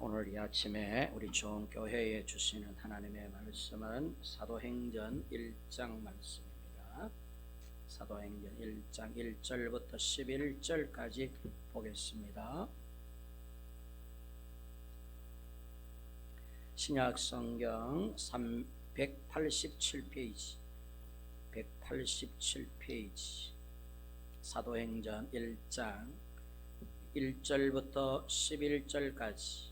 오늘 이 아침에 우리 좋은 교회에 주시는 하나님의 말씀은 사도행전 1장 말씀입니다. 사도행전 1장 1절부터 11절까지 보겠습니다. 신약성경 387페이지 187페이지 사도행전 1장 1절부터 11절까지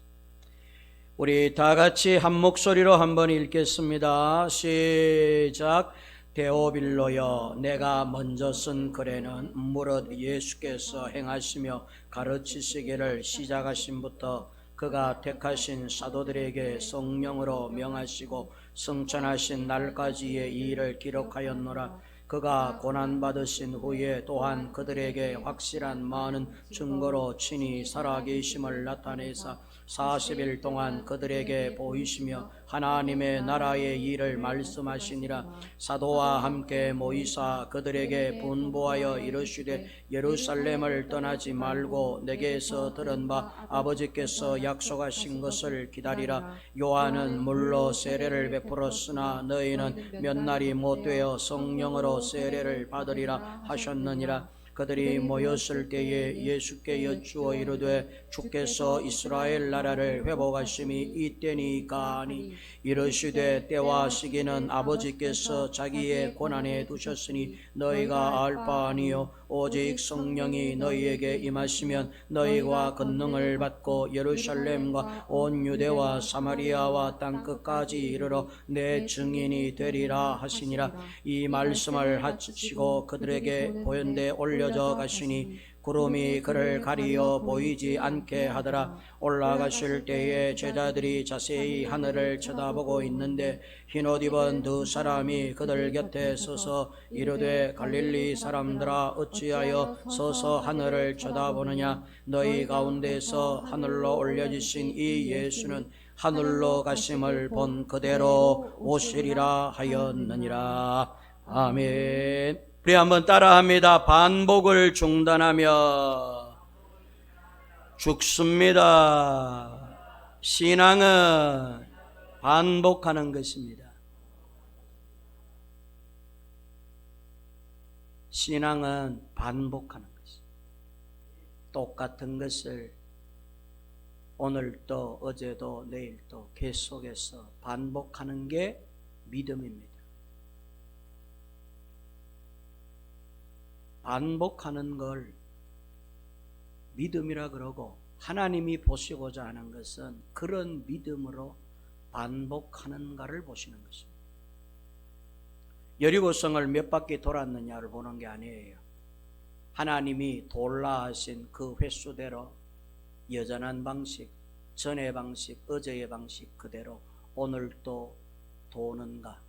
우리 다 같이 한 목소리로 한번 읽겠습니다. 시작. 데오빌로여, 내가 먼저 쓴 글에는 무릇 예수께서 행하시며 가르치시기를 시작하심부터 그가 택하신 사도들에게 성령으로 명하시고 승천하신 날까지의 일을 기록하였노라. 그가 고난받으신 후에 또한 그들에게 확실한 많은 증거로 친히 살아계심을 나타내사 40일 동안 그들에게 보이시며 하나님의 나라의 일을 말씀하시니라. 사도와 함께 모이사 그들에게 분부하여 이르시되 예루살렘을 떠나지 말고 내게서 들은 바 아버지께서 약속하신 것을 기다리라. 요한은 물로 세례를 베풀었으나 너희는 몇 날이 못되어 성령으로 세례를 받으리라 하셨느니라. 그들이 모였을 때에 예수께 여쭈어 이르되 주께서 이스라엘 나라를 회복하심이 이때니까 하니 이르시되 때와 시기는 아버지께서 자기의 권한에 두셨으니 너희가 알 바 아니요 오직 성령이 너희에게 임하시면 너희가 권능을 받고 예루살렘과 온 유대와 사마리아와 땅끝까지 이르러 내 증인이 되리라 하시니라. 이 말씀을 하시고 그들에게 보현대 올려져 가시니 구름이 그를 가리어 보이지 않게 하더라. 올라가실 때에 제자들이 자세히 하늘을 쳐다보고 있는데 흰옷 입은 두 사람이 그들 곁에 서서 이르되 갈릴리 사람들아 어찌하여 서서 하늘을 쳐다보느냐. 너희 가운데서 하늘로 올려지신 이 예수는 하늘로 가심을 본 그대로 오시리라 하였느니라. 아멘. 우리 한번 따라합니다. 반복을 중단하며 죽습니다. 신앙은 반복하는 것입니다. 신앙은 반복하는 것입니다. 똑같은 것을 오늘도 어제도 내일도 계속해서 반복하는 게 믿음입니다. 반복하는 걸 믿음이라 그러고 하나님이 보시고자 하는 것은 그런 믿음으로 반복하는가를 보시는 것입니다. 여리고성을 몇 바퀴 돌았느냐를 보는 게 아니에요. 하나님이 돌라 하신 그 횟수대로 여전한 방식, 전의 방식, 어제의 방식 그대로 오늘도 도는가.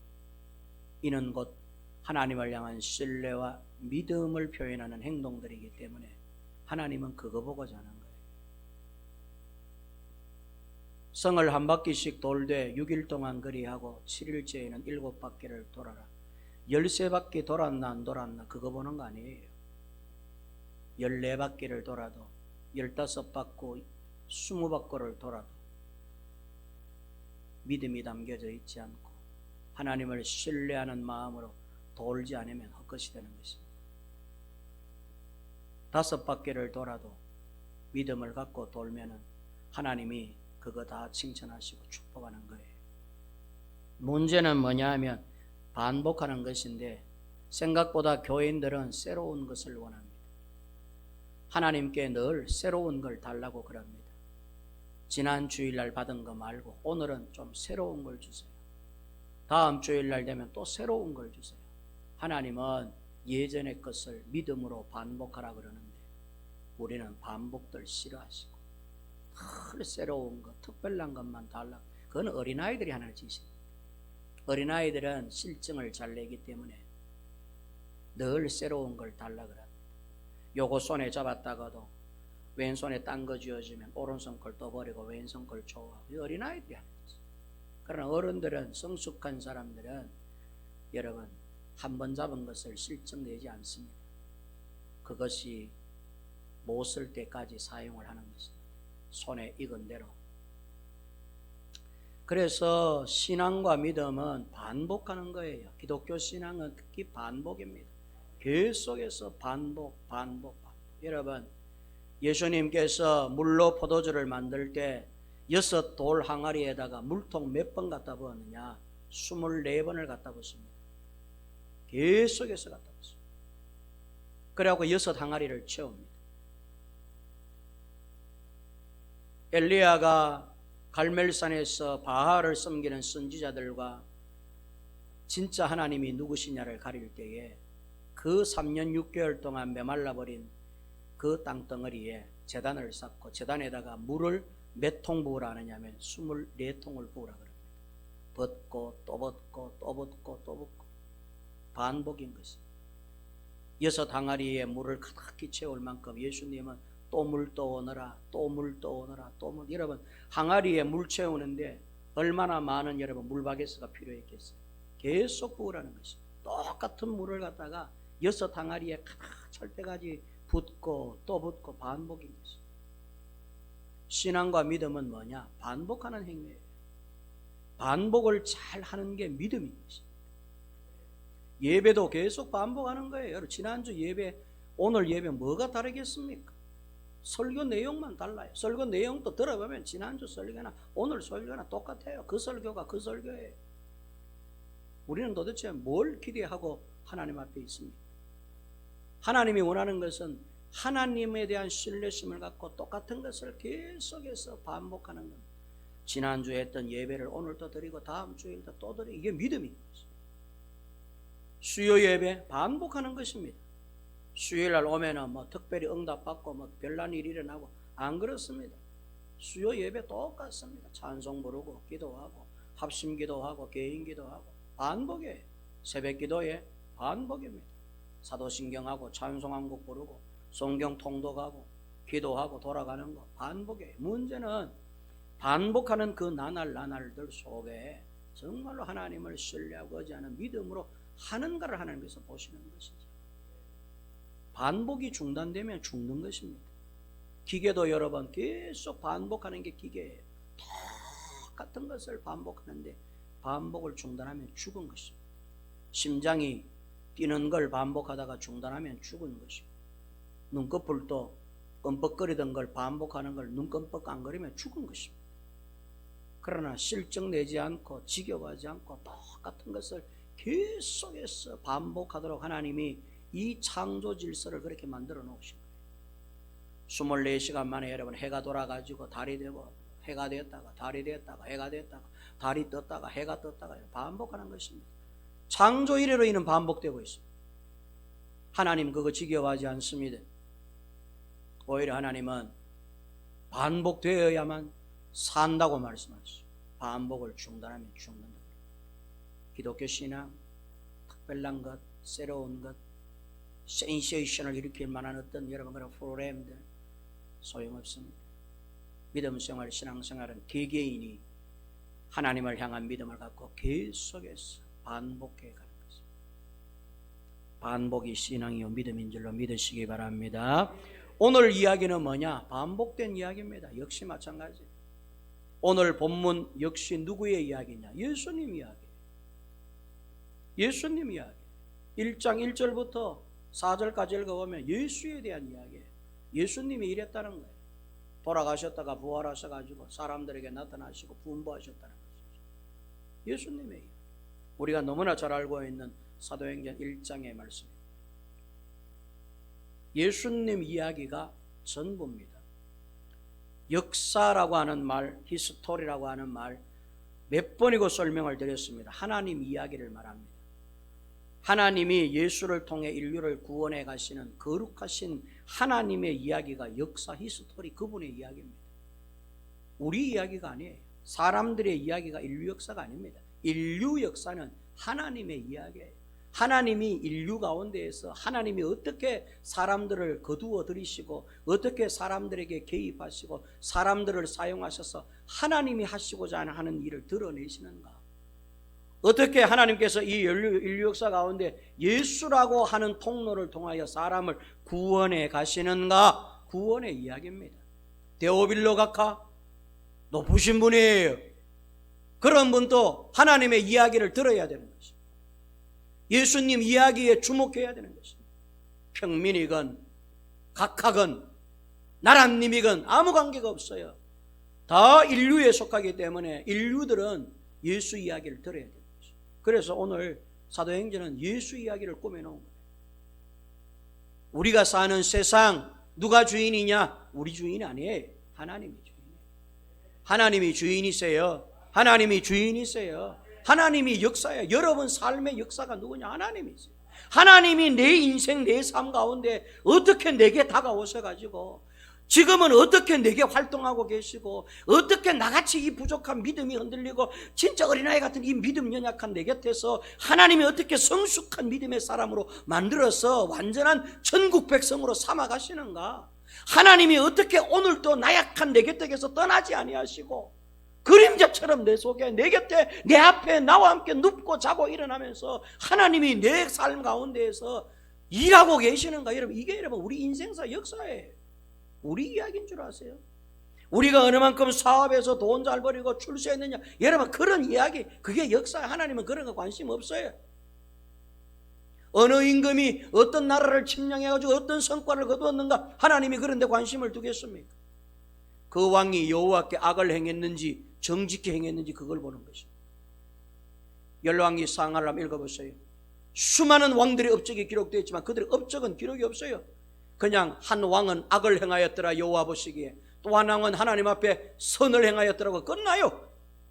이는 곧 하나님을 향한 신뢰와 믿음을 표현하는 행동들이기 때문에 하나님은 그거 보고자 하는 거예요. 성을 한 바퀴씩 돌되 6일 동안 그리하고 7일째에는 7바퀴를 돌아라. 13바퀴 돌았나 안 돌았나 그거 보는 거 아니에요. 14바퀴를 돌아도 15바퀴 20바퀴를 돌아도 믿음이 담겨져 있지 않고 하나님을 신뢰하는 마음으로 돌지 않으면 헛것이 되는 것입니다. 5바퀴를 돌아도 믿음을 갖고 돌면은 하나님이 그거 다 칭찬하시고 축복하는 거예요. 문제는 뭐냐 하면 반복하는 것인데 생각보다 교인들은 새로운 것을 원합니다. 하나님께 늘 새로운 걸 달라고 그럽니다. 지난 주일날 받은 거 말고 오늘은 좀 새로운 걸 주세요. 다음 주일날 되면 또 새로운 걸 주세요. 하나님은 예전의 것을 믿음으로 반복하라 그러는데 우리는 반복들 싫어하시고 늘 새로운 것, 특별한 것만 달라고. 그건 어린아이들이 하는 짓입니다. 어린아이들은 실증을 잘 내기 때문에 늘 새로운 걸 달라 그럽니다. 요거 손에 잡았다가도 왼손에 딴 거 쥐어주면 오른손 걸 떠버리고 왼손 걸 좋아하고 어린아이들이 하는 짓. 그러나 어른들은, 성숙한 사람들은 여러분 한 번 잡은 것을 실증 내지 않습니다. 그것이 못 쓸 때까지 사용을 하는 것입니다. 손에 익은 대로 그래서 신앙과 믿음은 반복하는 거예요. 기독교 신앙은 특히 반복입니다. 계속해서 반복. 여러분, 예수님께서 물로 포도주를 만들 때 6 돌 항아리에다가 물통 몇 번 갖다 부었느냐? 24번을 갖다 부었습니다. 계속해서 갖다 부었습니다. 그래갖고 6 항아리를 채웁니다. 엘리야가 갈멜산에서 바알을 섬기는 선지자들과 진짜 하나님이 누구시냐를 가릴 때에 그 3년 6개월 동안 메말라버린 그 땅덩어리에 제단을 쌓고 제단에다가 물을 몇 통 부으라 하느냐면 24통을 부으라 그럽니다. 붓고 또 붓고 또 붓고 또 붓고 반복인 것입니다. 6 항아리에 물을 가득히 채울 만큼 예수님은 또 물 떠오너라, 또 물 떠오너라, 또 물. 여러분, 항아리에 물 채우는데 얼마나 많은 여러분 물바게스가 필요했겠어요. 계속 부으라는 것입니다. 똑같은 물을 갖다가 6 항아리에 가득 찰 때까지 붓고 또 붓고 반복인 것입니다. 신앙과 믿음은 뭐냐? 반복하는 행위예요. 반복을 잘 하는 게 믿음인 것입니다. 예배도 계속 반복하는 거예요. 여러분, 지난주 예배, 오늘 예배 뭐가 다르겠습니까? 설교 내용만 달라요. 설교 내용도 들어보면 지난주 설교나 오늘 설교나 똑같아요. 그 설교가 그 설교예요. 우리는 도대체 뭘 기대하고 하나님 앞에 있습니까? 하나님이 원하는 것은 하나님에 대한 신뢰심을 갖고 똑같은 것을 계속해서 반복하는 겁니다. 지난주에 했던 예배를 오늘 또 드리고 다음 주일도 또 드리고, 이게 믿음인 것입니다. 수요 예배 반복하는 것입니다. 수요일날 오면은 뭐 특별히 응답받고 뭐 별난 일이 일어나고 안 그렇습니다. 수요 예배 똑같습니다. 찬송 부르고 기도하고 합심 기도하고 개인 기도하고 반복이에요. 새벽 기도에 반복입니다. 사도신경하고 찬송한곡 부르고 성경 통독하고 기도하고 돌아가는 거 반복이에요. 문제는 반복하는 그 나날들 속에 정말로 하나님을 신뢰하고 의지하는 믿음으로 하는가를 하나님께서 보시는 것이죠. 반복이 중단되면 죽는 것입니다. 기계도 여러분 계속 반복하는 게 기계예요. 똑같은 것을 반복하는데 반복을 중단하면 죽은 것입니다. 심장이 뛰는 걸 반복하다가 중단하면 죽은 것이고, 눈꺼풀도 끔뻑거리던 걸 반복하는 걸 눈 끔뻑 안 거리면 죽은 것입니다. 그러나 실적 내지 않고 지겨워하지 않고 똑같은 것을 계속해서 반복하도록 하나님이 이 창조 질서를 그렇게 만들어 놓으신 거예요. 24시간 만에 여러분 해가 돌아가지고 달이 되고 해가 되었다가 달이 되었다가 해가 되었다가 달이 떴다가 해가 떴다가 반복하는 것입니다. 창조 이래로 이는 반복되고 있습니다. 하나님 그거 지겨워하지 않습니다. 오히려 하나님은 반복되어야만 산다고 말씀하시죠. 반복을 중단하면 죽는다. 기독교 신앙, 특별한 것, 새로운 것, 센세이션을 일으킬 만한 어떤 여러분 그런 프로그램들 소용없습니다. 믿음 생활, 신앙 생활은 개개인이 하나님을 향한 믿음을 갖고 계속해서 반복해 가는 것입니다. 반복이 신앙이요 믿음인 줄로 믿으시기 바랍니다. 오늘 이야기는 뭐냐? 반복된 이야기입니다. 역시 마찬가지. 오늘 본문 역시 누구의 이야기냐? 예수님 이야기. 예수님 이야기. 1장 1절부터 4절까지 읽어보면 예수에 대한 이야기예요. 예수님이 이랬다는 거예요. 돌아가셨다가 부활하셔가지고 사람들에게 나타나시고 분부하셨다는 것이죠. 예수님의 이야기. 우리가 너무나 잘 알고 있는 사도행전 1장의 말씀입니다. 예수님 이야기가 전부입니다. 역사라고 하는 말, 히스토리라고 하는 말 몇 번이고 설명을 드렸습니다. 하나님 이야기를 말합니다. 하나님이 예수를 통해 인류를 구원해 가시는 거룩하신 하나님의 이야기가 역사, 히스토리, 그분의 이야기입니다. 우리 이야기가 아니에요. 사람들의 이야기가 인류 역사가 아닙니다. 인류 역사는 하나님의 이야기예요. 하나님이 인류 가운데에서 하나님이 어떻게 사람들을 거두어 들이시고 어떻게 사람들에게 개입하시고 사람들을 사용하셔서 하나님이 하시고자 하는 일을 드러내시는가, 어떻게 하나님께서 이 인류 역사 가운데 예수라고 하는 통로를 통하여 사람을 구원해 가시는가, 구원의 이야기입니다. 데오빌로 각하 높으신 분이에요. 그런 분도 하나님의 이야기를 들어야 되는 것입니다. 예수님 이야기에 주목해야 되는 것입니다. 평민이건 각하건 나라님이건 아무 관계가 없어요. 다 인류에 속하기 때문에 인류들은 예수 이야기를 들어야 되는 것입니다. 그래서 오늘 사도행전은 예수 이야기를 꾸며놓은 거예요. 우리가 사는 세상 누가 주인이냐? 우리 주인이 아니에요. 하나님이 주인이에요. 하나님이 주인이세요. 하나님이 주인이세요. 하나님이 역사예요. 여러분 삶의 역사가 누구냐? 하나님이세요. 하나님이 내 인생 내 삶 가운데 어떻게 내게 다가오셔가지고 지금은 어떻게 내게 활동하고 계시고 어떻게 나같이 이 부족한 믿음이 흔들리고 진짜 어린아이 같은 이 믿음 연약한 내 곁에서 하나님이 어떻게 성숙한 믿음의 사람으로 만들어서 완전한 천국 백성으로 삼아 가시는가? 하나님이 어떻게 오늘도 나약한 내 곁에서 떠나지 아니하시고 그림자처럼 내 속에 내 곁에 내 앞에 나와 함께 눕고 자고 일어나면서 하나님이 내 삶 가운데에서 일하고 계시는가? 여러분, 이게 여러분 우리 인생사 역사예요. 우리 이야기인 줄 아세요? 우리가 어느 만큼 사업에서 돈 잘 벌이고 출세했느냐, 여러분 그런 이야기, 그게 역사예요. 하나님은 그런 거 관심 없어요. 어느 임금이 어떤 나라를 침략해가지고 어떤 성과를 거두었는가, 하나님이 그런 데 관심을 두겠습니까? 그 왕이 여호와께 악을 행했는지 정직히 행했는지 그걸 보는 것입니다. 열왕기 상하를 한번 읽어보세요. 수많은 왕들의 업적이 기록되어 있지만 그들의 업적은 기록이 없어요. 그냥 한 왕은 악을 행하였더라 여호와 보시기에, 또 한 왕은 하나님 앞에 선을 행하였더라고 끝나요.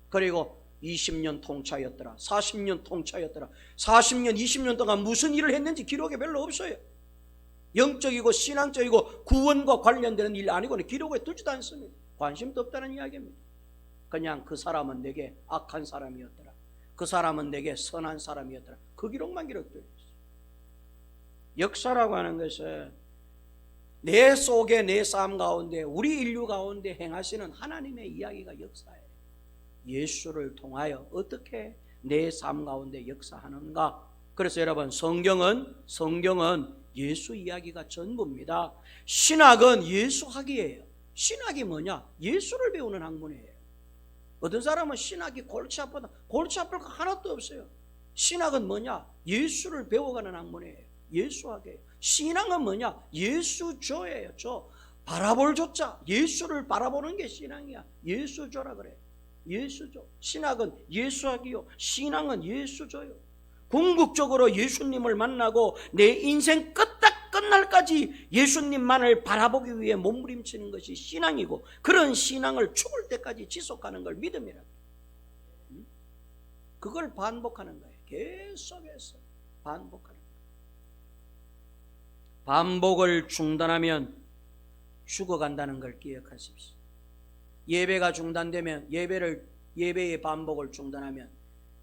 그리고 20년 통차였더라, 40년 통차였더라, 40년 20년 동안 무슨 일을 했는지 기록에 별로 없어요. 영적이고 신앙적이고 구원과 관련되는 일 아니고는 기록에 두지도 않습니다. 관심도 없다는 이야기입니다. 그냥 그 사람은 내게 악한 사람이었더라, 그 사람은 내게 선한 사람이었더라, 그 기록만 기록되어 있어요. 역사라고 하는 것은 내 속에 내 삶 가운데 우리 인류 가운데 행하시는 하나님의 이야기가 역사예요. 예수를 통하여 어떻게 내 삶 가운데 역사하는가. 그래서 여러분 성경은 예수 이야기가 전부입니다. 신학은 예수학이에요. 신학이 뭐냐? 예수를 배우는 학문이에요. 어떤 사람은 신학이 골치 아프다, 골치 아플 거 하나도 없어요. 신학은 뭐냐? 예수를 배워가는 학문이에요. 예수학이에요. 신앙은 뭐냐? 예수조예요. 조. 바라볼 조자. 예수를 바라보는 게 신앙이야. 예수조라 그래. 예수조. 신학은 예수학이요, 신앙은 예수조요. 궁극적으로 예수님을 만나고 내 인생 끝날까지 예수님만을 바라보기 위해 몸부림치는 것이 신앙이고, 그런 신앙을 죽을 때까지 지속하는 걸 믿음이라고. 그걸 반복하는 거예요. 계속해서 반복하는 거예요. 반복을 중단하면 죽어간다는 걸 기억하십시오. 예배가 중단되면 예배의 반복을 중단하면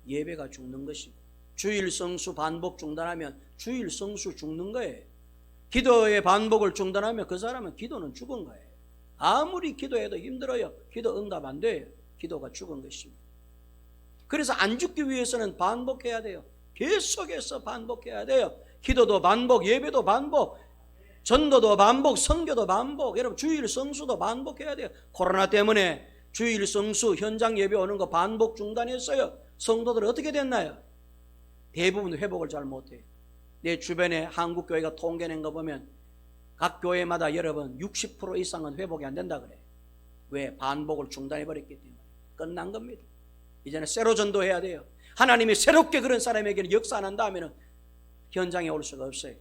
예배가 죽는 것이고, 주일 성수 반복 중단하면 주일 성수 죽는 거예요. 기도의 반복을 중단하면 그 사람은 기도는 죽은 거예요. 아무리 기도해도 힘들어요. 기도 응답 안 돼요. 기도가 죽은 것입니다. 그래서 안 죽기 위해서는 반복해야 돼요. 계속해서 반복해야 돼요. 기도도 반복, 예배도 반복, 전도도 반복, 선교도 반복, 여러분 주일 성수도 반복해야 돼요. 코로나 때문에 주일 성수 현장 예배 오는 거 반복 중단했어요. 성도들 어떻게 됐나요? 대부분 회복을 잘 못해요. 내 주변에 한국 교회가 통계낸 거 보면 각 교회마다 여러분 60% 이상은 회복이 안 된다 그래요. 왜? 반복을 중단해버렸기 때문에. 끝난 겁니다. 이제는 새로 전도해야 돼요. 하나님이 새롭게 그런 사람에게는 역사 안 한다 하면 현장에 올 수가 없어요.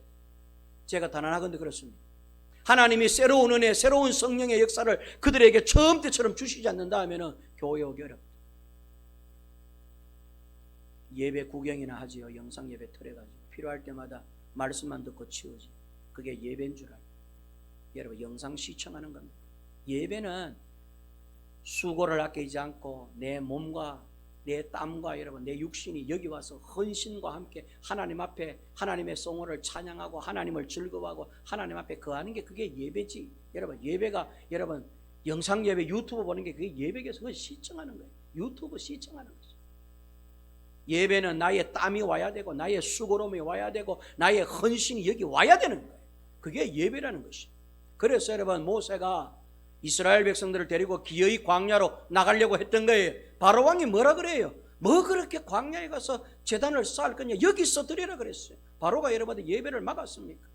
제가 단언하건대 그렇습니다. 하나님이 새로운 은혜, 새로운 성령의 역사를 그들에게 처음 때처럼 주시지 않는다 하면 교회 오기 어렵다. 예배 구경이나 하지요. 영상 예배 틀어가지고 필요할 때마다 말씀만 듣고 치우지. 그게 예배인 줄 알고. 여러분 영상 시청하는 겁니다. 예배는 수고를 아끼지 않고 내 몸과 내 땀과 여러분 내 육신이 여기 와서 헌신과 함께 하나님 앞에 하나님의 성호를 찬양하고 하나님을 즐거워하고 하나님 앞에 거하는 게 그게 예배지. 여러분 예배가 여러분 영상 예배 유튜브 보는 게 그게 예배에서 그걸 시청하는 거예요. 유튜브 시청하는 거죠. 예배는 나의 땀이 와야 되고 나의 수고로움이 와야 되고 나의 헌신이 여기 와야 되는 거예요. 그게 예배라는 것이에요. 그래서 여러분 모세가 이스라엘 백성들을 데리고 기어이 광야로 나가려고 했던 거예요. 바로 왕이 뭐라 그래요? 뭐 그렇게 광야에 가서 제단을 쌓을 거냐, 여기서 드리라 그랬어요. 바로가 여러분들 예배를 막았습니까?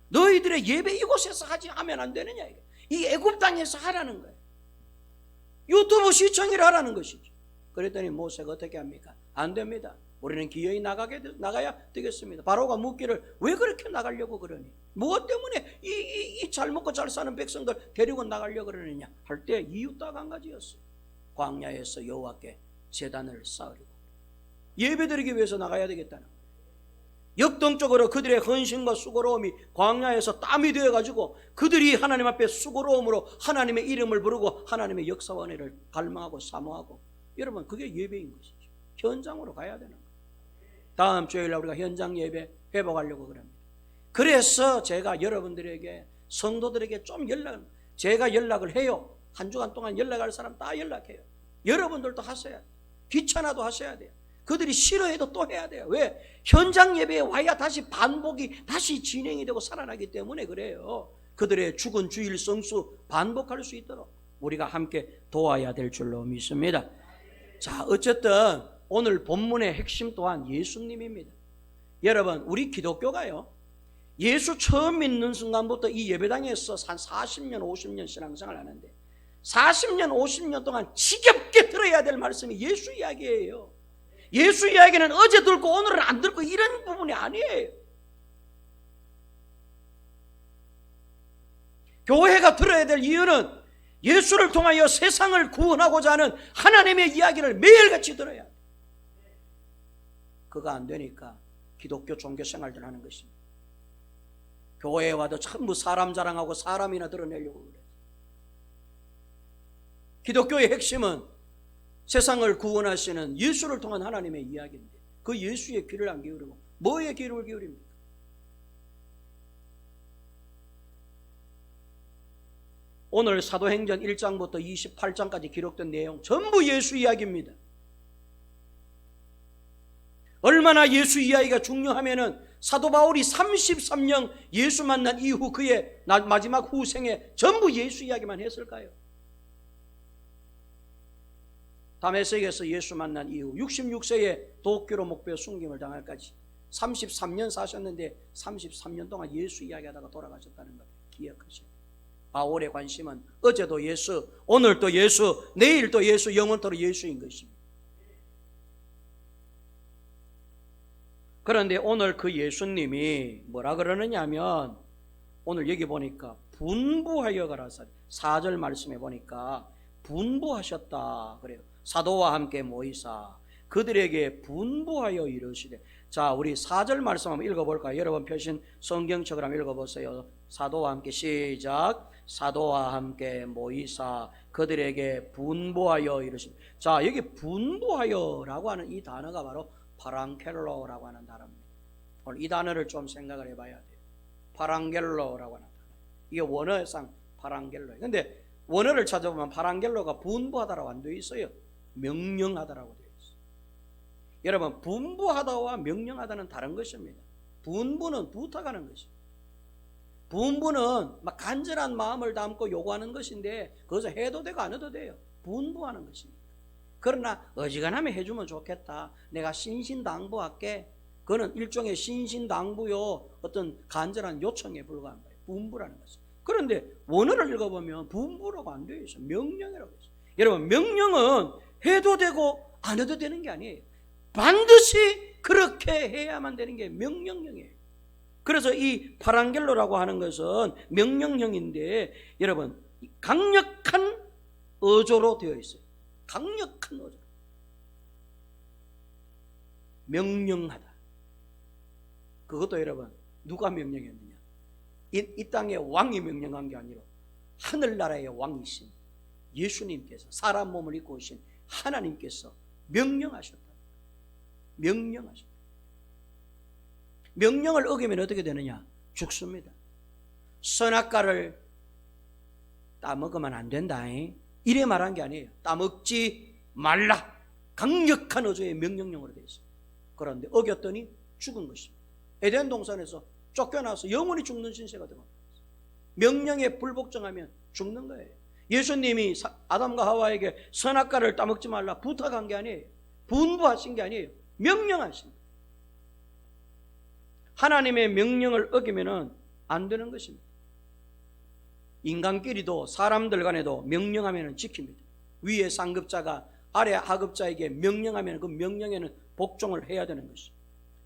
너희들의 예배 이곳에서 하면 안 되느냐, 이게. 이 애굽 땅에서 하라는 거예요. 유튜브 시청을 하라는 것이죠. 그랬더니 모세가 어떻게 합니까? 안 됩니다. 우리는 기어이 나가야 되겠습니다. 바로가 묻기를 왜 그렇게 나가려고 그러니? 무엇 때문에 이 잘 먹고 잘 사는 백성들 데리고 나가려고 그러느냐 할 때 이유 딱 한 가지였어요. 광야에서 여호와께 제단을 쌓으려고, 예배드리기 위해서 나가야 되겠다는 거예요. 역동적으로 그들의 헌신과 수고로움이 광야에서 땀이 되어가지고 그들이 하나님 앞에 수고로움으로 하나님의 이름을 부르고 하나님의 역사와 은혜를 갈망하고 사모하고, 여러분 그게 예배인 것이죠. 현장으로 가야 되는 거예요. 다음 주일날 우리가 현장 예배 회복하려고 그럽니다. 그래서 제가 여러분들에게, 성도들에게 좀 제가 연락을 해요. 한 주간 동안 연락할 사람 다 연락해요. 여러분들도 하셔야 돼요. 귀찮아도 하셔야 돼요. 그들이 싫어해도 또 해야 돼요. 왜? 현장 예배에 와야 다시 반복이 다시 진행이 되고 살아나기 때문에 그래요. 그들의 죽은 주일 성수 반복할 수 있도록 우리가 함께 도와야 될 줄로 믿습니다. 자, 어쨌든 오늘 본문의 핵심 또한 예수님입니다. 여러분, 우리 기독교가요, 예수 처음 믿는 순간부터 이 예배당에서 한 40년 50년 신앙생활 하는데 40년 50년 동안 지겹게 들어야 될 말씀이 예수 이야기예요. 예수 이야기는 어제 듣고 오늘은 안 듣고 이런 부분이 아니에요. 교회가 들어야 될 이유는 예수를 통하여 세상을 구원하고자 하는 하나님의 이야기를 매일같이 들어야 돼요. 그거 안 되니까 기독교 종교 생활들 하는 것입니다. 교회에 와도 전부 사람 자랑하고 사람이나 드러내려고 그래요. 기독교의 핵심은 세상을 구원하시는 예수를 통한 하나님의 이야기인데 그 예수의 귀를 안 기울이고 뭐에 귀를 기울입니까? 오늘 사도행전 1장부터 28장까지 기록된 내용 전부 예수 이야기입니다. 얼마나 예수 이야기가 중요하면은 사도 바울이 33년 예수 만난 이후 그의 마지막 후생에 전부 예수 이야기만 했을까요? 다메섹에서 예수 만난 이후 66세에 도끼로 목베어 순교를 당할까지 33년 사셨는데 33년 동안 예수 이야기하다가 돌아가셨다는 걸 기억하셔야 돼요. 바울의 관심은 어제도 예수, 오늘도 예수, 내일도 예수, 영원토록 예수인 것입니다. 그런데 오늘 그 예수님이 뭐라 그러느냐 하면 오늘 여기 보니까 분부하여 가라사 4절 말씀에 보니까 분부하셨다 그래요. 사도와 함께 모이사 그들에게 분부하여 이르시되. 자, 우리 4절 말씀 한번 읽어볼까요? 여러분 펴신 성경책을 한번 읽어보세요. 사도와 함께 시작. 사도와 함께 모이사 그들에게 분부하여 이르시되. 자, 여기 분부하여라고 하는 이 단어가 바로 파랑켈로라고 하는 단어입니다. 오늘 이 단어를 좀 생각을 해봐야 돼요. 파랑겔로라고 하는 단어. 이게 원어상 파랑겔로예요. 근데 원어를 찾아보면 파랑겔로가 분부하다라고 안 되어 있어요. 명령하다라고 되어 있어요. 여러분, 분부하다와 명령하다는 다른 것입니다. 분부는 부탁하는 것입니다. 분부는 막 간절한 마음을 담고 요구하는 것인데 그것을 해도 되고 안 해도 돼요. 분부하는 것입니다. 그러나 어지간하면 해주면 좋겠다, 내가 신신당부할게, 그거는 일종의 신신당부요 어떤 간절한 요청에 불과한 거예요. 분부라는 것은. 그런데 원어를 읽어보면 분부라고 안 되어 있어요. 명령이라고 있어요. 여러분, 명령은 해도 되고 안 해도 되는 게 아니에요. 반드시 그렇게 해야만 되는 게 명령형이에요. 그래서 이 파랑겔로라고 하는 것은 명령형인데 여러분 강력한 어조로 되어 있어요. 강력한 어조. 명령하다. 그것도 여러분 누가 명령했느냐? 이 땅의 왕이 명령한 게 아니라 하늘나라의 왕이신 예수님께서 사람 몸을 입고 오신 하나님께서 명령하셨다. 명령하셨다. 명령을 어기면 어떻게 되느냐? 죽습니다. 선악과를 따먹으면 안 된다. 이래 말한 게 아니에요. 따먹지 말라. 강력한 어조의 명령령으로 되어 있어요. 그런데 어겼더니 죽은 것입니다. 에덴 동산에서 쫓겨나서 영원히 죽는 신세가 되고 명령에 불복종하면 죽는 거예요. 예수님이 아담과 하와에게 선악과를 따먹지 말라 부탁한 게 아니에요. 분부하신 게 아니에요. 명령하신 거예요. 하나님의 명령을 어기면 안 되는 것입니다. 인간끼리도 사람들 간에도 명령하면 지킵니다. 위에 상급자가 아래 하급자에게 명령하면 그 명령에는 복종을 해야 되는 것이죠.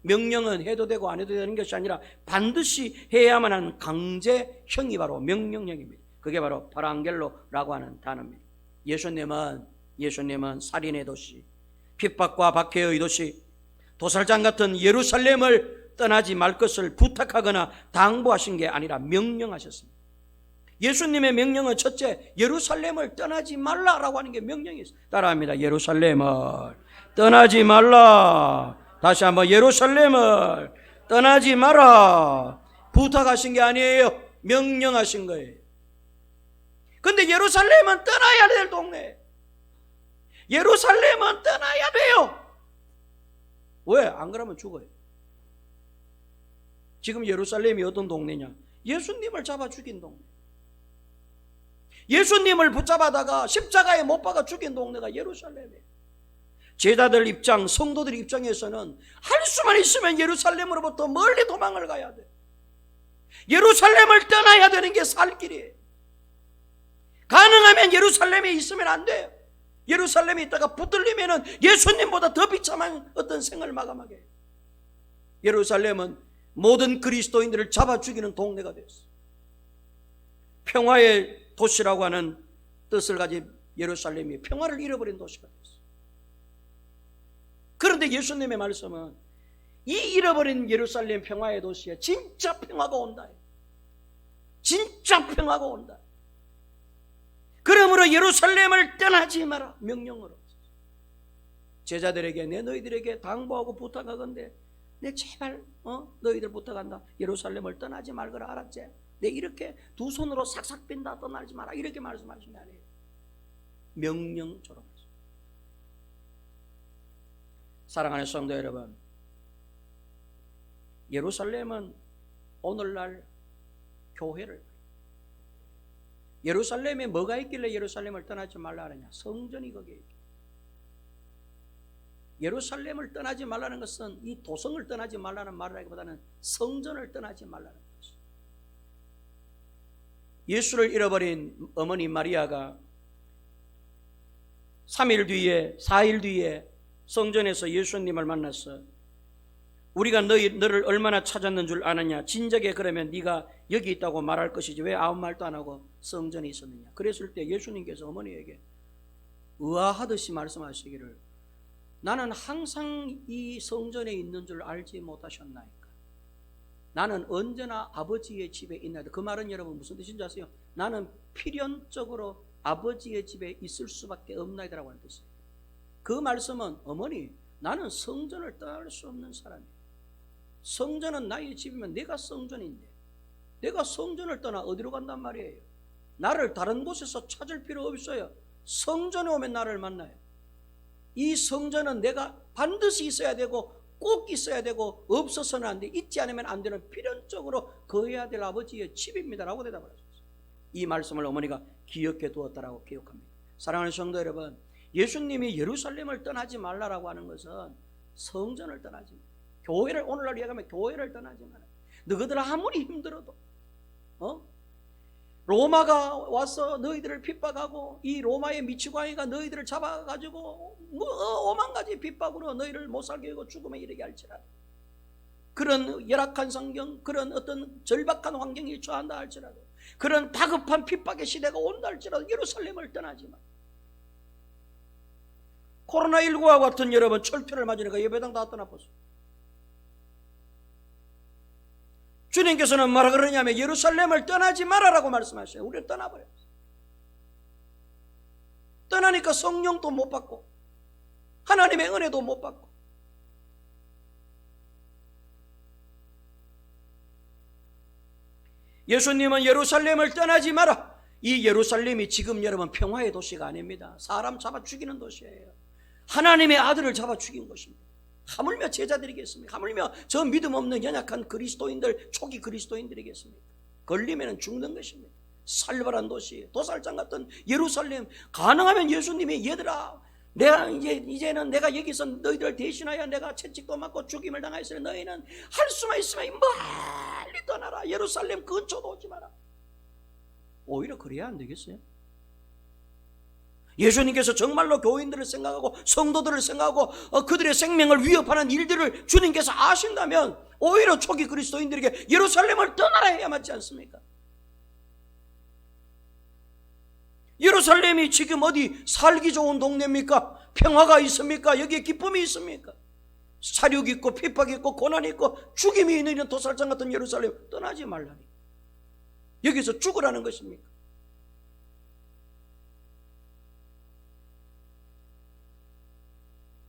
명령은 해도 되고 안 해도 되는 것이 아니라 반드시 해야만 하는 강제형이 바로 명령형입니다. 그게 바로 파랑겔로라고 하는 단어입니다. 예수님은 살인의 도시, 핍박과 박해의 도시, 도살장 같은 예루살렘을 떠나지 말 것을 부탁하거나 당부하신 게 아니라 명령하셨습니다. 예수님의 명령은 첫째, 예루살렘을 떠나지 말라라고 하는 게 명령이었어요. 따라합니다. 예루살렘을 떠나지 말라. 다시 한번 예루살렘을 떠나지 마라. 부탁하신 게 아니에요. 명령하신 거예요. 근데 예루살렘은 떠나야 될 동네. 예루살렘은 떠나야 돼요. 왜? 안 그러면 죽어요. 지금 예루살렘이 어떤 동네냐? 예수님을 잡아 죽인 동네. 예수님을 붙잡아다가 십자가에 못 박아 죽인 동네가 예루살렘이에요. 제자들 입장, 성도들 입장에서는 할 수만 있으면 예루살렘으로부터 멀리 도망을 가야 돼. 예루살렘을 떠나야 되는 게 살 길이에요. 가능하면 예루살렘에 있으면 안 돼요. 예루살렘에 있다가 붙들리면 예수님보다 더 비참한 어떤 생을 마감하게 해요. 예루살렘은 모든 그리스도인들을 잡아 죽이는 동네가 됐어요. 평화의 도시라고 하는 뜻을 가진 예루살렘이 평화를 잃어버린 도시가 됐어요. 그런데 예수님의 말씀은 이 잃어버린 예루살렘 평화의 도시에 진짜 평화가 온다. 진짜 평화가 온다. 그러므로 예루살렘을 떠나지 마라. 명령으로. 제자들에게 내 너희들에게 당부하고 부탁하건대 내 제발 너희들 부탁한다. 예루살렘을 떠나지 말거라. 알았지? 내 이렇게 두 손으로 싹싹 빈다 떠나지 마라. 이렇게 말씀하신 게 아니에요. 명령처럼. 사랑하는 성도 여러분, 예루살렘은 오늘날 교회를, 예루살렘에 뭐가 있길래 예루살렘을 떠나지 말라 하느냐? 성전이 거기에 있기. 예루살렘을 떠나지 말라는 것은 이 도성을 떠나지 말라는 말이라기보다는 성전을 떠나지 말라는 것이죠. 예수를 잃어버린 어머니 마리아가 3일 뒤에 4일 뒤에 성전에서 예수님을 만났어. 우리가 너를 얼마나 찾았는 줄 아느냐? 진작에 그러면 네가 여기 있다고 말할 것이지 왜 아무 말도 안 하고 성전에 있었느냐? 그랬을 때 예수님께서 어머니에게 의아하듯이 말씀하시기를 나는 항상 이 성전에 있는 줄 알지 못하셨나이까? 나는 언제나 아버지의 집에 있나이다. 그 말은 여러분 무슨 뜻인지 아세요? 나는 필연적으로 아버지의 집에 있을 수밖에 없나이다라고 하는 뜻이에요. 그 말씀은 어머니 나는 성전을 떠날 수 없는 사람이에요. 성전은 나의 집이면 내가 성전인데 내가 성전을 떠나 어디로 간단 말이에요? 나를 다른 곳에서 찾을 필요 없어요. 성전에 오면 나를 만나요. 이 성전은 내가 반드시 있어야 되고 꼭 있어야 되고 없어서는 안 돼. 있지 않으면 안 되는 필연적으로 거해야 될 아버지의 집입니다 라고 대답을 하셨어요. 이 말씀을 어머니가 기억해 두었다라고 기억합니다. 사랑하는 성도 여러분, 예수님이 예루살렘을 떠나지 말라라고 하는 것은 성전을 떠나지 마. 교회를 오늘날 이야기하면 교회를 떠나지 마라. 너희들 아무리 힘들어도 로마가 와서 너희들을 핍박하고 이 로마의 미치광이가 너희들을 잡아가지고 오만 가지 핍박으로 너희를 못 살게 하고 죽음에 이르게 할지라도 그런 열악한 성경, 그런 어떤 절박한 환경이 처한다 할지라도 그런 다급한 핍박의 시대가 온다 할지라도 예루살렘을 떠나지 마. 코로나19와 같은 여러분 철폐를 맞으니까 예배당 다 떠나버렸어요. 주님께서는 뭐라 그러냐면 예루살렘을 떠나지 마라라고 말씀하셔요. 우리를 떠나버렸어요. 떠나니까 성령도 못 받고 하나님의 은혜도 못 받고 예수님은 예루살렘을 떠나지 마라. 이 예루살렘이 지금 여러분 평화의 도시가 아닙니다. 사람 잡아 죽이는 도시예요. 하나님의 아들을 잡아 죽인 것입니다. 하물며 제자들이겠습니까? 하물며 저 믿음 없는 연약한 그리스도인들, 초기 그리스도인들이겠습니까? 걸리면 죽는 것입니다. 살벌한 도시, 도살장 같은 예루살렘. 가능하면 예수님이 얘들아, 내가 이제는 내가 여기서 너희들을 대신하여 내가 채찍도 맞고 죽임을 당하였으니 너희는 할 수만 있으면 멀리 떠나라. 예루살렘 근처도 오지 마라. 오히려 그래야 안 되겠어요? 예수님께서 정말로 교인들을 생각하고 성도들을 생각하고 그들의 생명을 위협하는 일들을 주님께서 아신다면 오히려 초기 그리스도인들에게 예루살렘을 떠나라 해야 맞지 않습니까? 예루살렘이 지금 어디 살기 좋은 동네입니까? 평화가 있습니까? 여기에 기쁨이 있습니까? 사륙이 있고 핍박이 있고 고난이 있고 죽임이 있는 도살장 같은 예루살렘 떠나지 말라니. 여기서 죽으라는 것입니까?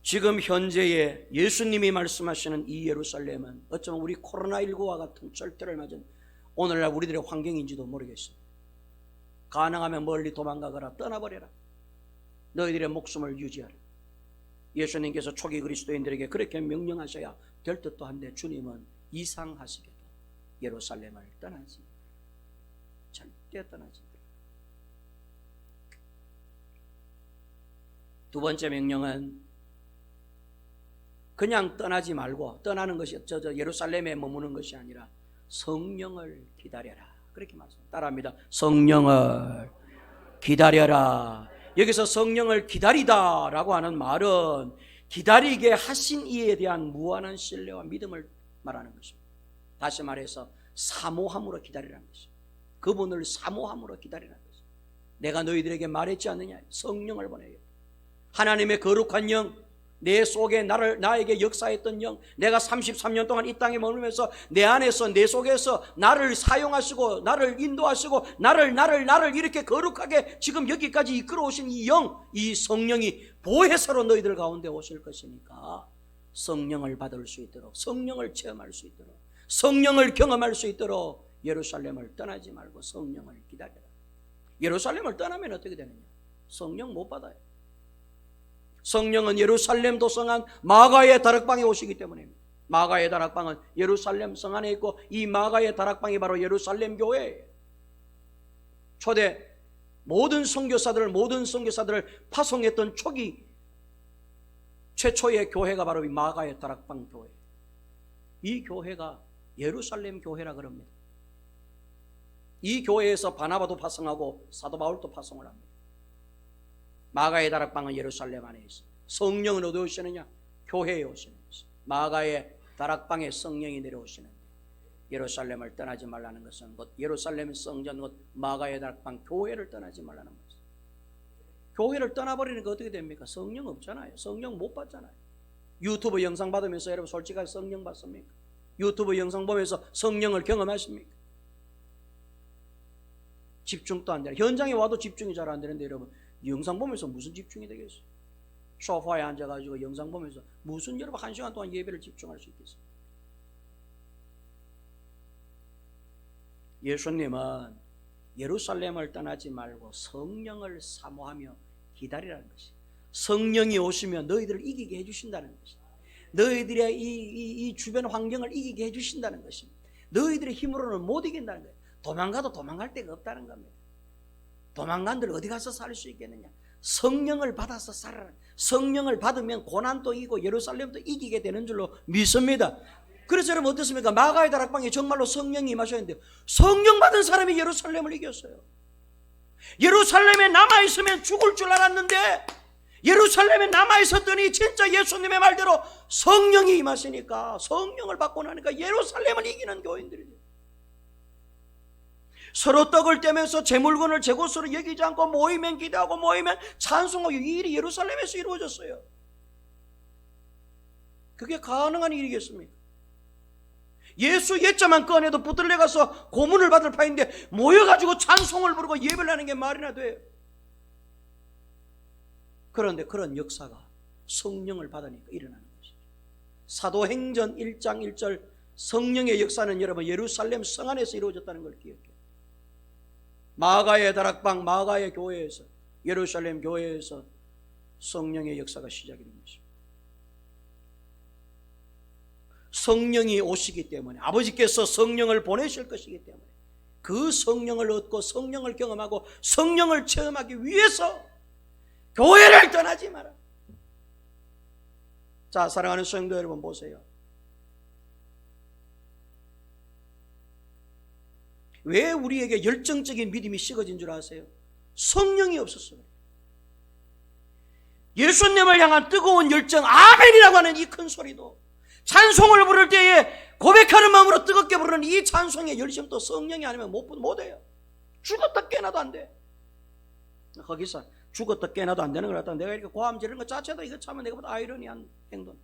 지금 현재의 예수님이 말씀하시는 이 예루살렘은 어쩌면 우리 코로나19와 같은 절대를 맞은 오늘날 우리들의 환경인지도 모르겠습니다. 가능하면 멀리 도망가거라. 떠나버려라. 너희들의 목숨을 유지하라. 예수님께서 초기 그리스도인들에게 그렇게 명령하셔야 될 듯도 한데 주님은 이상하시게도 예루살렘을 떠나지, 절대 떠나지. 두 번째 명령은 그냥 떠나지 말고, 떠나는 것이 예루살렘에 머무는 것이 아니라 성령을 기다려라. 그렇게 말씀합니다. 따라합니다. 성령을 기다려라. 여기서 성령을 기다리다라고 하는 말은 기다리게 하신 이에 대한 무한한 신뢰와 믿음을 말하는 것입니다. 다시 말해서 사모함으로 기다리라는 것입니다. 그분을 사모함으로 기다리라는 것입니다. 내가 너희들에게 말했지 않느냐? 성령을 보내요. 하나님의 거룩한 영, 내 속에 나에게 역사했던 영, 내가 33년 동안 이 땅에 머물면서 내 안에서 내 속에서 나를 사용하시고 나를 인도하시고 나를 이렇게 거룩하게 지금 여기까지 이끌어 오신 이 영, 이 성령이 보혜사로 너희들 가운데 오실 것이니까 성령을 받을 수 있도록, 성령을 체험할 수 있도록, 성령을 경험할 수 있도록 예루살렘을 떠나지 말고 성령을 기다려라. 예루살렘을 떠나면 어떻게 되느냐? 성령 못 받아요. 성령은 예루살렘 도성한 마가의 다락방에 오시기 때문입니다. 마가의 다락방은 예루살렘 성 안에 있고 이 마가의 다락방이 바로 예루살렘 교회예요. 초대 모든 선교사들을 파송했던 초기 최초의 교회가 바로 이 마가의 다락방 교회. 이 교회가 예루살렘 교회라 그럽니다. 이 교회에서 바나바도 파송하고 사도 바울도 파송을 합니다. 마가의 다락방은 예루살렘 안에 있습니다. 성령은 어디 오시느냐? 교회에 오시는 것입니다. 마가의 다락방에 성령이 내려오시는데 예루살렘을 떠나지 말라는 것은 곧 예루살렘 성전, 곧 마가의 다락방 교회를 떠나지 말라는 것입니다. 교회를 떠나버리니까 어떻게 됩니까? 성령 없잖아요. 성령 못 받잖아요. 유튜브 영상 받으면서 여러분 솔직하게 성령 받습니까? 유튜브 영상 보면서 성령을 경험하십니까? 집중도 안 되는, 현장에 와도 집중이 잘 안 되는데 여러분 영상 보면서 무슨 집중이 되겠어요? 소파에 앉아가지고 영상 보면서 무슨 여러분 1시간 동안 예배를 집중할 수 있겠어요? 예수님은 예루살렘을 떠나지 말고 성령을 사모하며 기다리라는 것이, 성령이 오시면 너희들을 이기게 해주신다는 것이, 너희들의 이 주변 환경을 이기게 해주신다는 것입니다. 너희들의 힘으로는 못 이긴다는 거예요. 도망가도 도망갈 데가 없다는 겁니다. 도망간들 어디 가서 살 수 있겠느냐? 성령을 받아서 살아라. 성령을 받으면 고난도 이기고 예루살렘도 이기게 되는 줄로 믿습니다. 그래서 여러분 어떻습니까? 마가의 다락방에 정말로 성령이 임하셨는데 성령 받은 사람이 예루살렘을 이겼어요. 예루살렘에 남아있으면 죽을 줄 알았는데 예루살렘에 남아있었더니 진짜 예수님의 말대로 성령이 임하시니까, 성령을 받고 나니까 예루살렘을 이기는 교인들이죠. 서로 떡을 떼면서 제 물건을 제 것으로 여기지 않고 모이면 기도하고 모이면 찬송하고, 이 일이 예루살렘에서 이루어졌어요. 그게 가능한 일이겠습니까? 예수 예자만 꺼내도 붙들려 가서 고문을 받을 판인데 모여가지고 찬송을 부르고 예배를 하는 게 말이나 돼요. 그런데 그런 역사가 성령을 받으니까 일어나는 것이죠. 사도행전 1장 1절 성령의 역사는 여러분 예루살렘 성 안에서 이루어졌다는 걸 기억해요. 마가의 다락방, 마가의 교회에서, 예루살렘 교회에서 성령의 역사가 시작이 된 것입니다. 성령이 오시기 때문에, 아버지께서 성령을 보내실 것이기 때문에 그 성령을 얻고 성령을 경험하고 성령을 체험하기 위해서 교회를 떠나지 마라. 자, 사랑하는 성도 여러분, 보세요. 왜 우리에게 열정적인 믿음이 식어진 줄 아세요? 성령이 없었어요. 예수님을 향한 뜨거운 열정, 아멘이라고 하는 이 큰 소리도, 찬송을 부를 때에 고백하는 마음으로 뜨겁게 부르는 이 찬송의 열심도 성령이 아니면 못해요. 죽었다 깨나도 안 돼. 거기서 죽었다 깨나도 안 되는 걸 갖다 내가 이렇게 고함 지르는 것 자체도 이거 참은 내가 보다 아이러니한 행동.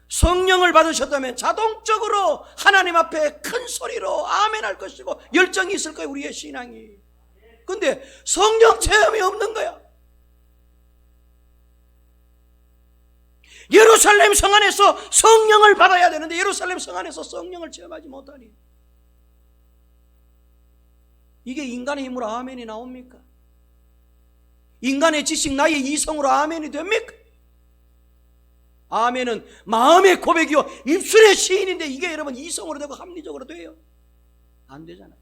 성령을 받으셨다면 자동적으로 하나님 앞에 큰 소리로 아멘 할 것이고 열정이 있을 거예요, 우리의 신앙이. 근데 성령 체험이 없는 거야. 예루살렘 성 안에서 성령을 받아야 되는데 예루살렘 성 안에서 성령을 체험하지 못하니 이게 인간의 힘으로 아멘이 나옵니까? 인간의 지식, 나의 이성으로 아멘이 됩니까? 아멘은 마음의 고백이요 입술의 시인인데 이게 여러분 이성으로 되고 합리적으로 돼요? 안 되잖아요.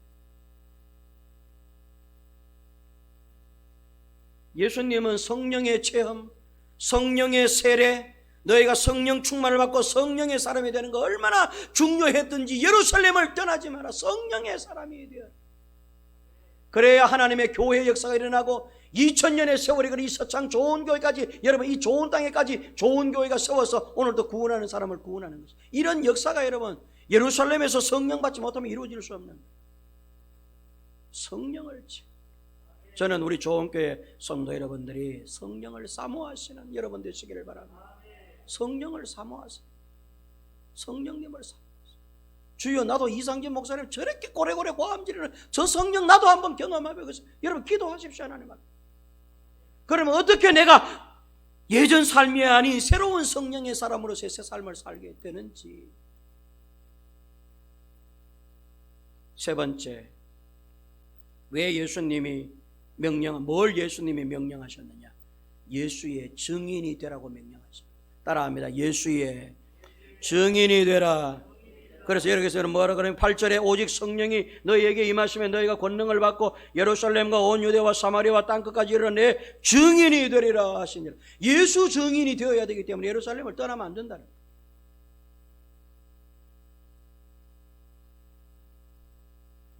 예수님은 성령의 체험, 성령의 세례, 너희가 성령 충만을 받고 성령의 사람이 되는 거 얼마나 중요했든지 예루살렘을 떠나지 마라. 성령의 사람이 되어. 그래야 하나님의 교회 역사가 일어나고 2000년의 세월이 그리 서창 좋은 교회까지, 여러분 이 좋은 땅에까지 좋은 교회가 세워서 오늘도 구원하는 사람을 구원하는 것입니다. 이런 역사가 여러분 예루살렘에서 성령 받지 못하면 이루어질 수 없는 성령을 저는 우리 좋은 교회 성도 여러분들이 성령을 사모하시는 여러분 되시기를 바랍니다. 성령을 사모하세요. 성령님을 사모하세요. 주여 나도 이상진 목사님 저렇게 고래고래 고함지르는 저 성령 나도 한번 경험하며 여러분 기도하십시오. 하나님 앞에. 그러면 어떻게 내가 예전 삶이 아닌 새로운 성령의 사람으로서의 새 삶을 살게 되는지. 세 번째, 왜 예수님이 뭘 예수님이 명령하셨느냐? 예수의 증인이 되라고 명령하십니다. 따라합니다. 예수의 증인이 되라. 그래서 여기서는 뭐라 그러면 8절에 오직 성령이 너희에게 임하시면 너희가 권능을 받고 예루살렘과 온 유대와 사마리아와 땅끝까지 이르러 내 증인이 되리라 하시니라. 예수 증인이 되어야 되기 때문에 예루살렘을 떠나면 안 된다는 거예요.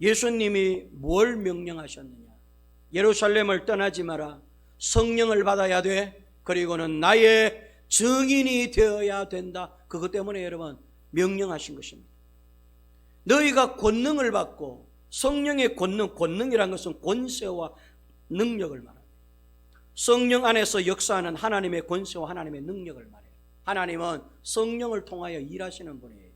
예수님이 뭘 명령하셨느냐? 예루살렘을 떠나지 마라. 성령을 받아야 돼. 그리고는 나의 증인이 되어야 된다. 그것 때문에 여러분 명령하신 것입니다. 너희가 권능을 받고, 성령의 권능이라는 것은 권세와 능력을 말합니다. 성령 안에서 역사하는 하나님의 권세와 하나님의 능력을 말해요. 하나님은 성령을 통하여 일하시는 분이에요.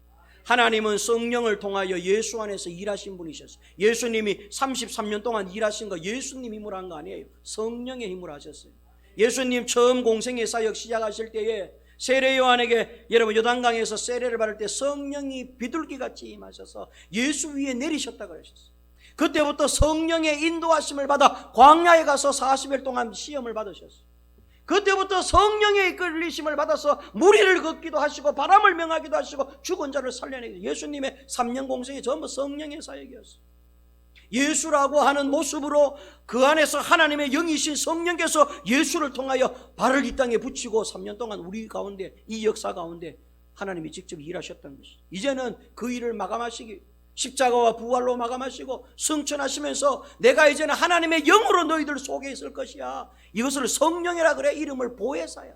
하나님은 성령을 통하여 예수 안에서 일하신 분이셨어요. 예수님이 33년 동안 일하신 거 예수님 힘으로 한 거 아니에요. 성령의 힘으로 하셨어요. 예수님 처음 공생의 사역 시작하실 때에 세례 요한에게 여러분 요단강에서 세례를 받을 때 성령이 비둘기같이 임하셔서 예수 위에 내리셨다고 하셨어요. 그때부터 성령의 인도하심을 받아 광야에 가서 40일 동안 시험을 받으셨어요. 그때부터 성령의 이끌리심을 받아서 무리를 걷기도 하시고 바람을 명하기도 하시고 죽은 자를 살려내기. 예수님의 3년 공생이 전부 성령의 사역이었어요. 예수라고 하는 모습으로 그 안에서 하나님의 영이신 성령께서 예수를 통하여 발을 이 땅에 붙이고 3년 동안 우리 가운데, 이 역사 가운데 하나님이 직접 일하셨던 것이죠. 이제는 그 일을 마감하시기, 십자가와 부활로 마감하시고 승천하시면서 내가 이제는 하나님의 영으로 너희들 속에 있을 것이야. 이것을 성령이라 그래. 이름을 보혜사야.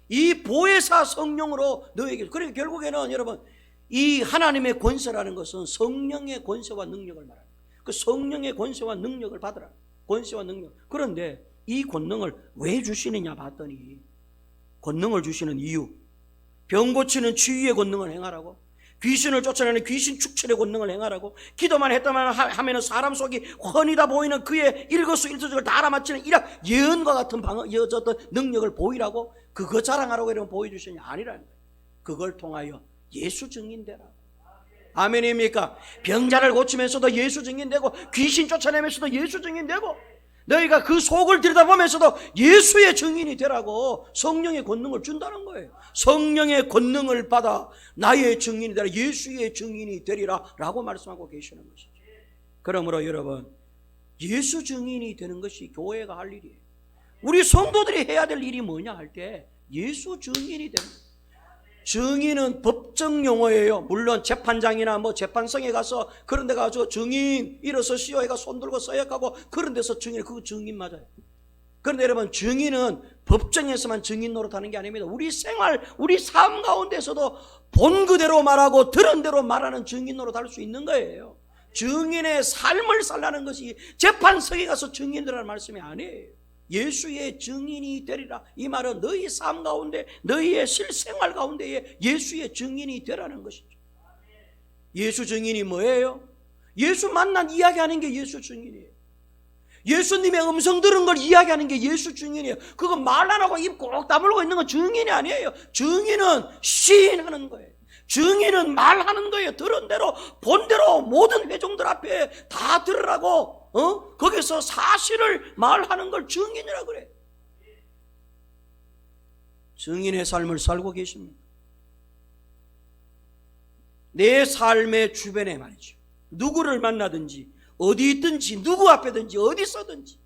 이 보혜사 성령으로 너에게. 그러니까 결국에는 여러분 이 하나님의 권세라는 것은 성령의 권세와 능력을 말합니다. 그 성령의 권세와 능력을 받으라. 권세와 능력. 그런데 이 권능을 왜 주시느냐 봤더니 권능을 주시는 이유, 병 고치는 치유의 권능을 행하라고, 귀신을 쫓아내는 귀신 축출의 권능을 행하라고, 기도만 했다만 하면은 사람 속이 훤히 다 보이는 그의 일거수일투족을 다 알아맞히는 이락 예언과 같은 어떤 능력을 보이라고, 그거 자랑하라고 이러면 보여주시냐? 아니라는 거예요. 그걸 통하여 예수 증인되라. 아멘입니까? 병자를 고치면서도 예수 증인되고, 귀신 쫓아내면서도 예수 증인되고, 너희가 그 속을 들여다보면서도 예수의 증인이 되라고 성령의 권능을 준다는 거예요. 성령의 권능을 받아 나의 증인이 되라, 예수의 증인이 되리라 라고 말씀하고 계시는 것이죠. 그러므로 여러분, 예수 증인이 되는 것이 교회가 할 일이에요. 우리 성도들이 해야 될 일이 뭐냐 할 때 예수 증인이 되는 거예요. 증인은 법정 용어예요. 물론 재판장이나 재판성에 가서 그런 데 가서 증인 일어서시오 해가 손 들고 서약하고 그런 데서 증인, 그거 증인 맞아요. 그런데 여러분, 증인은 법정에서만 증인 노릇하는 게 아닙니다. 우리 생활, 우리 삶 가운데서도 본 그대로 말하고 들은 대로 말하는 증인 노릇할 수 있는 거예요. 증인의 삶을 살라는 것이 재판석에 가서 증인들라는 말씀이 아니에요. 예수의 증인이 되리라. 이 말은 너희 삶 가운데, 너희의 실생활 가운데에 예수의 증인이 되라는 것이죠. 예수 증인이 뭐예요? 예수 만난 이야기하는 게 예수 증인이에요. 예수님의 음성 들은 걸 이야기하는 게 예수 증인이에요. 그거 말 안 하고 입 꼭 다물고 있는 건 증인이 아니에요. 증인은 시인하는 거예요. 증인은 말하는 거예요. 들은 대로, 본 대로 모든 회중들 앞에 다 들으라고 거기서 사실을 말하는 걸 증인이라고 그래. 증인의 삶을 살고 계십니다. 내 삶의 주변에 말이죠, 누구를 만나든지 어디 있든지 누구 앞에든지 어디서든지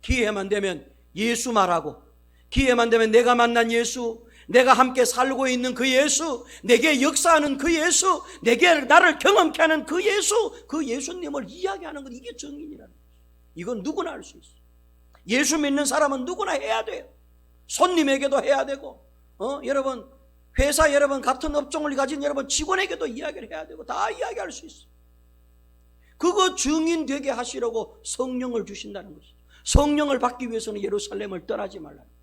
기회만 되면 예수 말하고, 기회만 되면 내가 만난 예수, 내가 함께 살고 있는 그 예수, 내게 역사하는 그 예수, 내게 나를 경험케 하는 그 예수, 그 예수님을 이야기하는 것, 이게 증인이라는 거예요. 이건 누구나 할 수 있어요. 예수 믿는 사람은 누구나 해야 돼요. 손님에게도 해야 되고, 여러분 회사 여러분 같은 업종을 가진 여러분 직원에게도 이야기를 해야 되고, 다 이야기할 수 있어요. 그거 증인되게 하시려고 성령을 주신다는 것이죠. 성령을 받기 위해서는 예루살렘을 떠나지 말라는 거죠.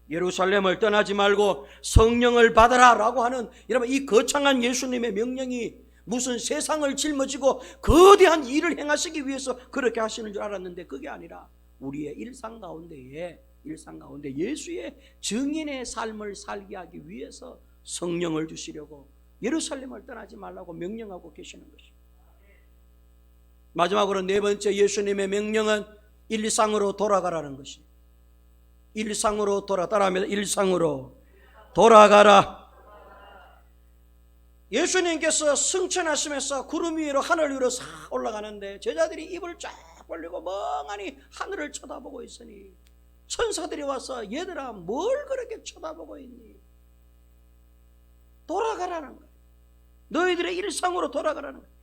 예루살렘을 떠나지 말고 성령을 받아라 라고 하는, 여러분 이 거창한 예수님의 명령이 무슨 세상을 짊어지고 거대한 일을 행하시기 위해서 그렇게 하시는 줄 알았는데, 그게 아니라 우리의 일상 가운데 예수의 증인의 삶을 살게 하기 위해서 성령을 주시려고 예루살렘을 떠나지 말라고 명령하고 계시는 것입니다. 마지막으로 네 번째 예수님의 명령은 일상으로 돌아가라는 것입니다. 일상으로 따라합니다. 일상으로 돌아가라. 예수님께서 승천하시면서 구름 위로 하늘 위로 싹 올라가는데 제자들이 입을 쫙 벌리고 멍하니 하늘을 쳐다보고 있으니 천사들이 와서 얘들아 뭘 그렇게 쳐다보고 있니? 돌아가라는 거예요. 너희들의 일상으로 돌아가라는 거예요.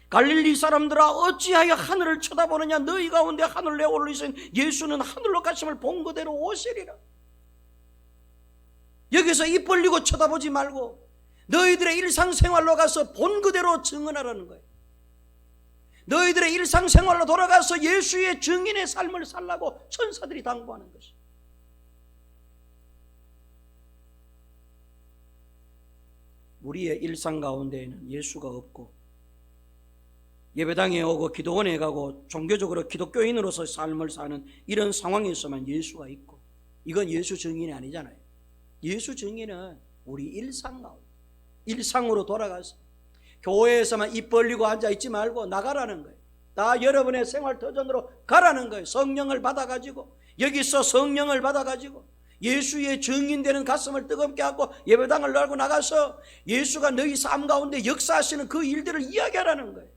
갈릴리 사람들아 어찌하여 하늘을 쳐다보느냐? 너희 가운데 하늘에 올리신 예수는 하늘로 가심을 본 그대로 오시리라. 여기서 입 벌리고 쳐다보지 말고 너희들의 일상생활로 가서 본 그대로 증언하라는 거예요. 너희들의 일상생활로 돌아가서 예수의 증인의 삶을 살라고 천사들이 당부하는 것이. 우리의 일상 가운데에는 예수가 없고 예배당에 오고 기도원에 가고 종교적으로 기독교인으로서 삶을 사는 이런 상황에서만 예수가 있고, 이건 예수 증인이 아니잖아요. 예수 증인은 우리 일상 가운데, 일상으로 돌아가서 교회에서만 입 벌리고 앉아있지 말고 나가라는 거예요. 다 여러분의 생활 터전으로 가라는 거예요. 성령을 받아가지고, 여기서 성령을 받아가지고 예수의 증인되는 가슴을 뜨겁게 하고 예배당을 열고 나가서 예수가 너희 삶 가운데 역사하시는 그 일들을 이야기하라는 거예요.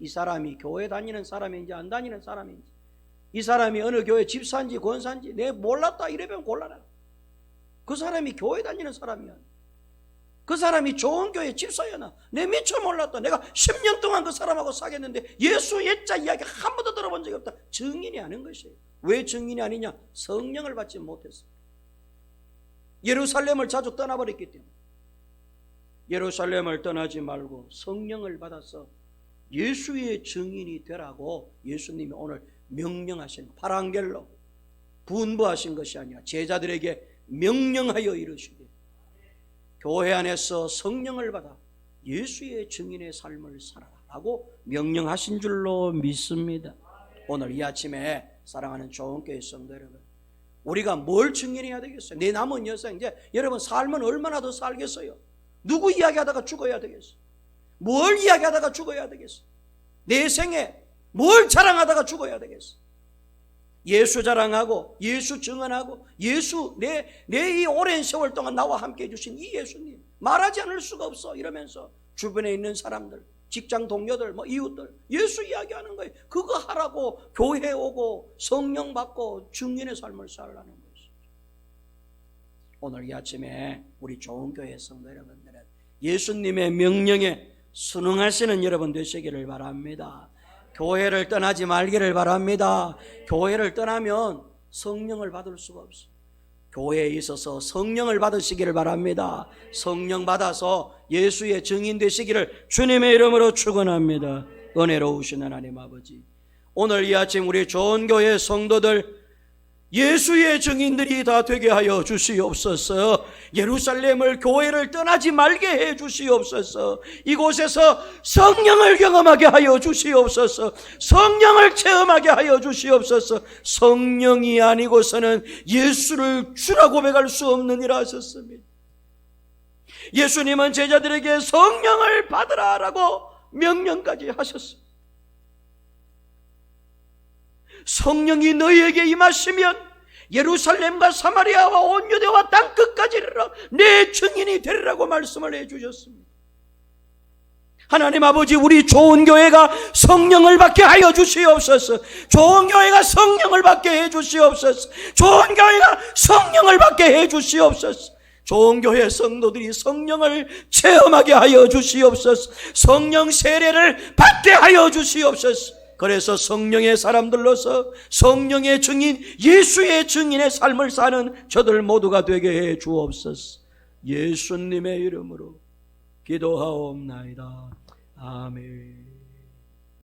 이 사람이 교회 다니는 사람인지 안 다니는 사람인지, 이 사람이 어느 교회 집사인지 권사인지 내 몰랐다 이러면 곤란하다. 그 사람이 교회 다니는 사람이야. 그 사람이 좋은 교회 집사였나? 내 미처 몰랐다. 내가 10년 동안 그 사람하고 사귀었는데 예수 옛자 이야기 한 번도 들어본 적이 없다. 증인이 아닌 것이에요. 왜 증인이 아니냐? 성령을 받지 못했어. 예루살렘을 자주 떠나버렸기 때문에. 예루살렘을 떠나지 말고 성령을 받아서 예수의 증인이 되라고 예수님이 오늘 명령하신, 파랑겔로 분부하신 것이 아니라 제자들에게 명령하여 이르시되 교회 안에서 성령을 받아 예수의 증인의 삶을 살아라 라고 명령하신 줄로 믿습니다. 오늘 이 아침에 사랑하는 좋은교회 성도 여러분, 우리가 뭘 증인해야 되겠어요? 내 남은 여생, 이제 여러분 삶은 얼마나 더 살겠어요? 누구 이야기하다가 죽어야 되겠어요? 뭘 이야기하다가 죽어야 되겠어? 내 생에 뭘 자랑하다가 죽어야 되겠어? 예수 자랑하고 예수 증언하고 예수 내 이 오랜 세월 동안 나와 함께 해주신 이 예수님 말하지 않을 수가 없어 이러면서 주변에 있는 사람들, 직장 동료들, 이웃들 예수 이야기하는 거예요. 그거 하라고 교회 오고 성령 받고 증인의 삶을 살라는 거예요. 오늘 이 아침에 우리 좋은 교회 성도 여러분들은 예수님의 명령에 순응하시는 여러분 되시기를 바랍니다. 교회를 떠나지 말기를 바랍니다. 교회를 떠나면 성령을 받을 수가 없어요. 교회에 있어서 성령을 받으시기를 바랍니다. 성령 받아서 예수의 증인 되시기를 주님의 이름으로 축원합니다. 은혜로우신 하나님 아버지, 오늘 이 아침 우리 좋은 교회 성도들 예수의 증인들이 다 되게 하여 주시옵소서. 예루살렘을 교회를 떠나지 말게 해 주시옵소서. 이곳에서 성령을 경험하게 하여 주시옵소서. 성령을 체험하게 하여 주시옵소서. 성령이 아니고서는 예수를 주라 고백할 수 없는 일 하셨습니다. 예수님은 제자들에게 성령을 받으라라고 명령까지 하셨습니다. 성령이 너희에게 임하시면 예루살렘과 사마리아와 온 유대와 땅끝까지 이르러 내 증인이 되리라고 말씀을 해주셨습니다. 하나님 아버지, 우리 좋은 교회가 성령을 받게 하여 주시옵소서. 좋은 교회가 성령을 받게 해 주시옵소서. 좋은 교회가 성령을 받게 해 주시옵소서. 좋은 교회 성도들이 성령을 체험하게 하여 주시옵소서. 성령 세례를 받게 하여 주시옵소서. 그래서 성령의 사람들로서 성령의 증인, 예수의 증인의 삶을 사는 저들 모두가 되게 해 주옵소서. 예수님의 이름으로 기도하옵나이다. 아멘.